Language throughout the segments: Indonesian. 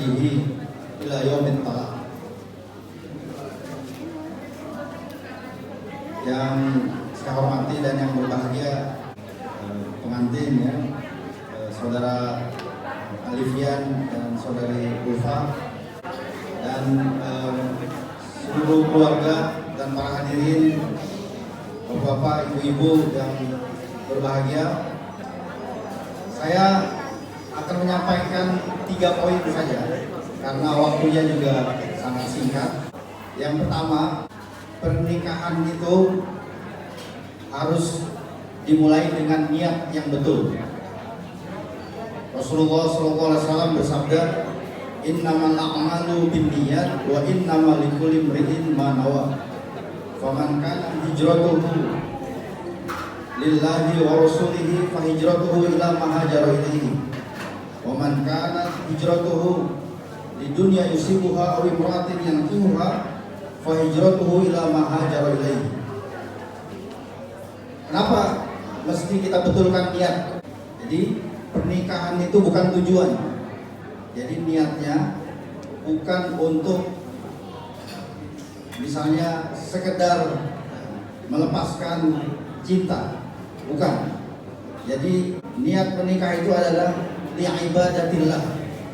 hadihi ila yaumil talaq. Yang saya hormati dan yang berbahagia pengantin ya, saudara Alifian dan saudari Ulfa dan seluruh keluarga dan para hadirin, bapak-bapak, ibu-ibu yang berbahagia. Saya akan menyampaikan 3 poin saja karena waktunya juga sangat singkat. Yang pertama, pernikahan itu harus dimulai dengan niat yang betul. Rasulullah SAW bersabda, innamal a'malu binniyat wa innamal likulli imri'in ma nawa. Faman kana hijratuhu lillahi wa rasulihi fa hijratuhu ila ma hajara ilaihi. Wa man kana hijratuhu lidunya yusibuha aw imra'atin yankihuha fa hijratuhu ila ma hajara ilaihi. Kenapa mesti kita betulkan niat? Jadi pernikahan itu bukan tujuan. Jadi niatnya bukan untuk misalnya sekedar melepaskan cinta, bukan. Jadi niat menikah itu adalah li'ibadatillah,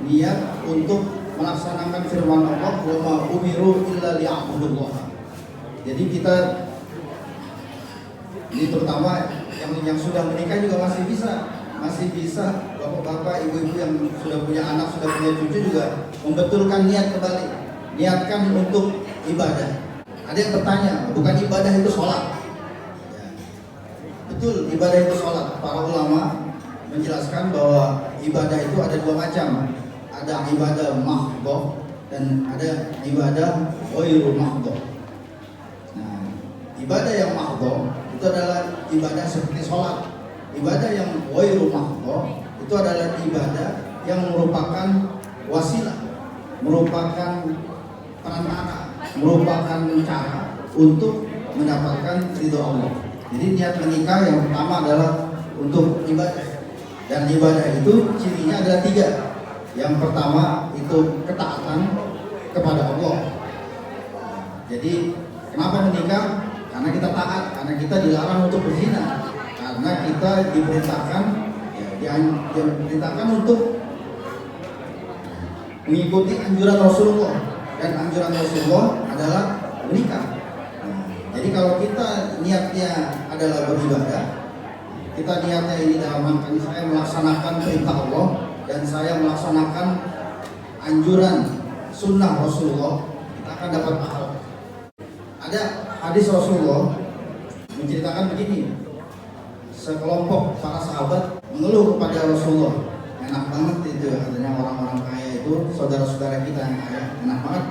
niat untuk melaksanakan firman Allah, wa ma umiru illa liya'budullah. Jadi kita ini terutama yang sudah menikah juga masih bisa bapak-bapak, ibu-ibu yang sudah punya anak, sudah punya cucu juga membetulkan niat kembali. Niatkan untuk ibadah. Ada yang bertanya, bukan ibadah itu sholat? Ya. Betul, ibadah itu sholat. Para ulama menjelaskan bahwa ibadah itu ada 2 macam. Ada ibadah mahdhah dan ada ibadah ghairu mahdhah. Nah, ibadah yang mahdhah itu adalah ibadah seperti sholat. Ibadah yang ghairu mahdhah itu adalah ibadah yang merupakan wasilah, merupakan perantara, merupakan cara untuk mendapatkan ridho Allah. Jadi niat menikah yang pertama adalah untuk ibadah, dan ibadah itu cirinya adalah 3. Yang pertama itu ketaatan kepada Allah. Jadi kenapa menikah? Karena kita taat, karena kita dilarang untuk berzina, karena kita diperintahkan untuk mengikuti anjuran Rasulullah, dan anjuran Rasulullah adalah menikah. Jadi kalau kita niatnya adalah beribadah, kita niatnya ini dalam rangka saya melaksanakan perintah Allah dan saya melaksanakan anjuran sunnah Rasulullah, kita akan dapat pahala. Ada hadis Rasulullah menceritakan begini, sekelompok para sahabat mengeluh kepada Rasulullah, enak banget itu katanya orang-orang kaya itu, saudara-saudara kita yang kaya, enak banget.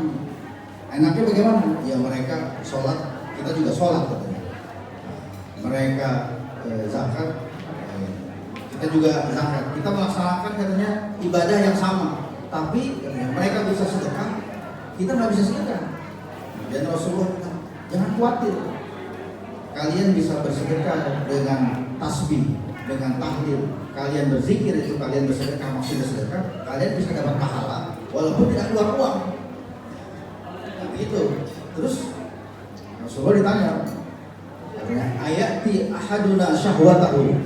Enaknya bagaimana? Ya mereka sholat, kita juga sholat katanya. Mereka zakat, kita juga zakat. Kita melaksanakan katanya ibadah yang sama, tapi mereka bisa sedekah, kita nggak bisa sedekah. Dan Rasulullah bilang, jangan khawatir, kalian bisa bersedekah dengan tasbih, dengan tahlil, kalian berzikir itu, kalian bersedekah, maksudnya sedekah, kalian bisa dapat pahala walaupun tidak keluar uang. Begitu. Terus Rasulullah ditanya, ayati ahaduna syahwatahu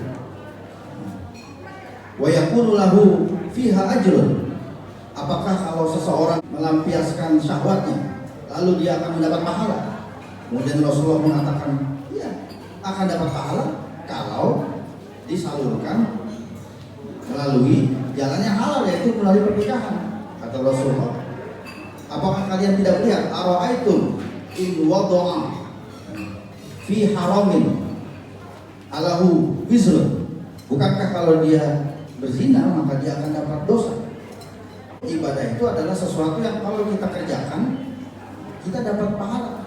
wa yakunu lahu fiha ajrun. Apakah kalau seseorang melampiaskan syahwatnya lalu dia akan mendapat pahala? Kemudian Rasulullah mengatakan, iya, akan dapat pahala kalau disalurkan melalui jalan yang halal, yaitu melalui pernikahan. Kata Rasulullah, apakah kalian tidak melihat, ara'aitum in wada'a fi haramin alahu wizrun, bukankah kalau dia berzina maka dia akan dapat dosa? Ibadah itu adalah sesuatu yang kalau kita kerjakan kita dapat pahala,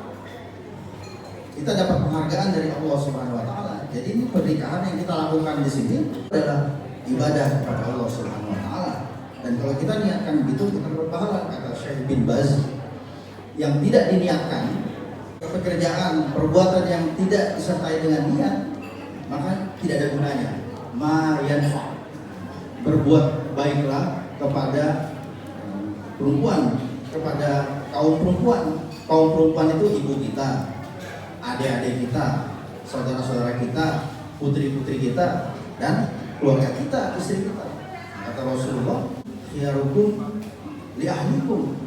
kita dapat penghargaan dari Allah Subhanahu wa taala. Jadi ini pernikahan yang kita lakukan di sini adalah ibadah kepada Allah Subhanahu wa taala. Dan kalau kita niatkan begitu, kita berpahala. Kata Syekh bin Baz, yang tidak diniatkan, pekerjaan, perbuatan yang tidak disertai dengan niat, maka tidak ada gunanya. Ma yanfa, berbuat baiklah kepada perempuan, kepada kaum perempuan. Kaum perempuan itu ibu kita, adik-adik kita, saudara-saudara kita, putri-putri kita, dan keluarga kita, istri kita. Kata Rasulullah, khiyarukum li ahlikum.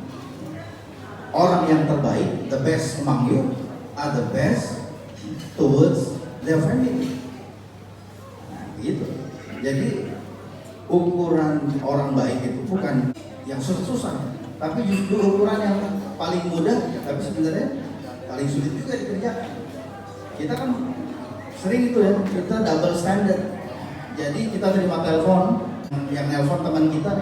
Orang yang terbaik, the best among you, are the best towards their family. Nah, gitu. Jadi ukuran orang baik itu bukan yang susah-susah, tapi justru ukuran yang paling mudah, tapi sebenarnya paling sulit juga dikerjakan. Kita kan sering itu ya, kita double standard. Jadi kita terima telepon, yang nelpon teman kita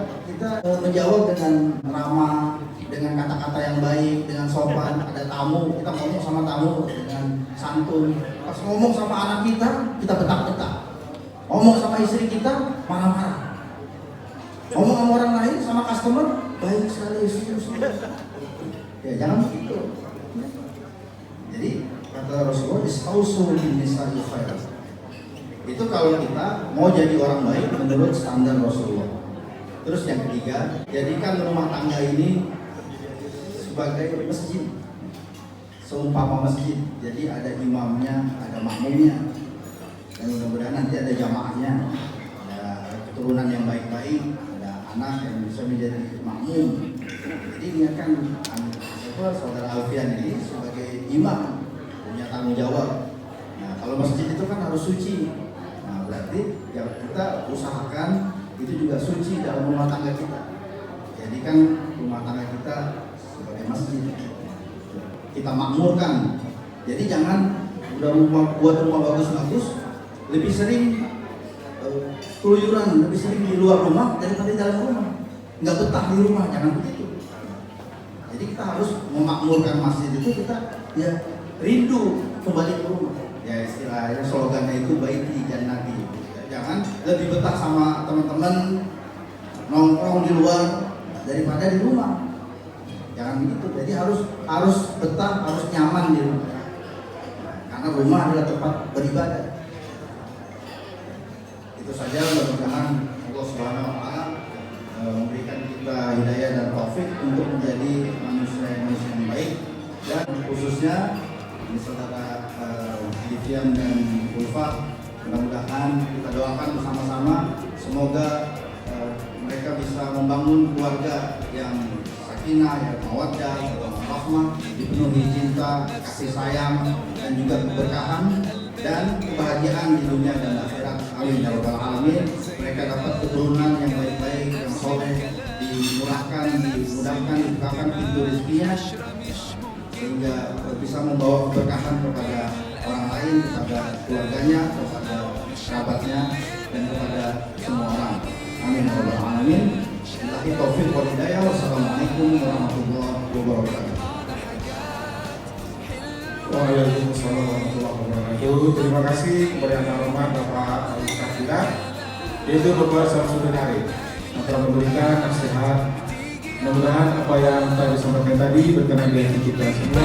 menjawab dengan ramah, dengan kata-kata yang baik, dengan sopan. Ada tamu, kita ngomong sama tamu dengan santun. Pas ngomong sama anak kita betak-betak. Ngomong sama istri kita, marah-marah. Ngomong sama orang lain, sama customer, baik sekali, serius. Ya jangan begitu. Jadi kata Rasulullah, istausu bin nisa'i khairan. Itu kalau kita mau jadi orang baik menurut standar Rasulullah. Terus yang ketiga, jadikan rumah tangga ini sebagai masjid, seumpama masjid. Jadi ada imamnya, ada makmumnya, dan mudah-mudahan nanti ada jamaahnya, ada keturunan yang baik-baik, ada anak yang bisa menjadi makmum. Jadi niatkan saudara Alfian ini sebagai imam, punya tanggung jawab. Nah, kalau masjid itu kan harus suci. Nah, berarti ya kita usahakan itu juga suci dalam rumah tangga kita. Jadi kan rumah tangga kita sebagai masjid, kita makmurkan. Jadi jangan udah buat rumah bagus-bagus, lebih sering keluyuran, lebih sering di luar rumah daripada di dalam rumah. Nggak betah di rumah, jangan begitu. Jadi kita harus memakmurkan masjid itu, kita ya rindu kembali ke rumah. Ya istilahnya slogannya itu baiti jannati. Jangan lebih betah sama teman-teman nongkrong di luar daripada di rumah. Jangan begitu. Jadi harus betah, harus nyaman di rumah. Karena rumah adalah tempat beribadah. Itu saja, mudah-mudahan Allah Subhanahu wa taala memberikan kita hidayah dan taufik untuk menjadi manusia yang baik, dan khususnya di saudara Livian dan Ulfa. Mudah-mudahan kita doakan bersama-sama semoga mereka bisa membangun keluarga yang sakinah, yang mawaddah, yang rahmah, dipenuhi cinta, kasih sayang, dan juga keberkahan dan kebahagiaan di dunia dan akhirat. Amin ya rabbal alamin. Mereka dapat keturunan yang baik-baik, yang soleh, dimudahkan, dibukakan pintu rezekinya, sehingga bisa membawa keberkahan kepada orang lain, kepada keluarganya, kepada kerabatnya, dan kepada semua orang. Amin ya rabbal alamin. Billahi taufiq wal hidayah. Wassalamualaikum warahmatullahi wabarakatuh. Waalaikumsalam warahmatullahi wabarakatuh. Terima kasih kepada yang terhormat Bapak Ustaz kita, yaitu Bapak Samsudin Arif, yang telah memberikan nasihat. Mudah-mudahan apa yang tadi disampaikan tadi berkenan di hati kita semua.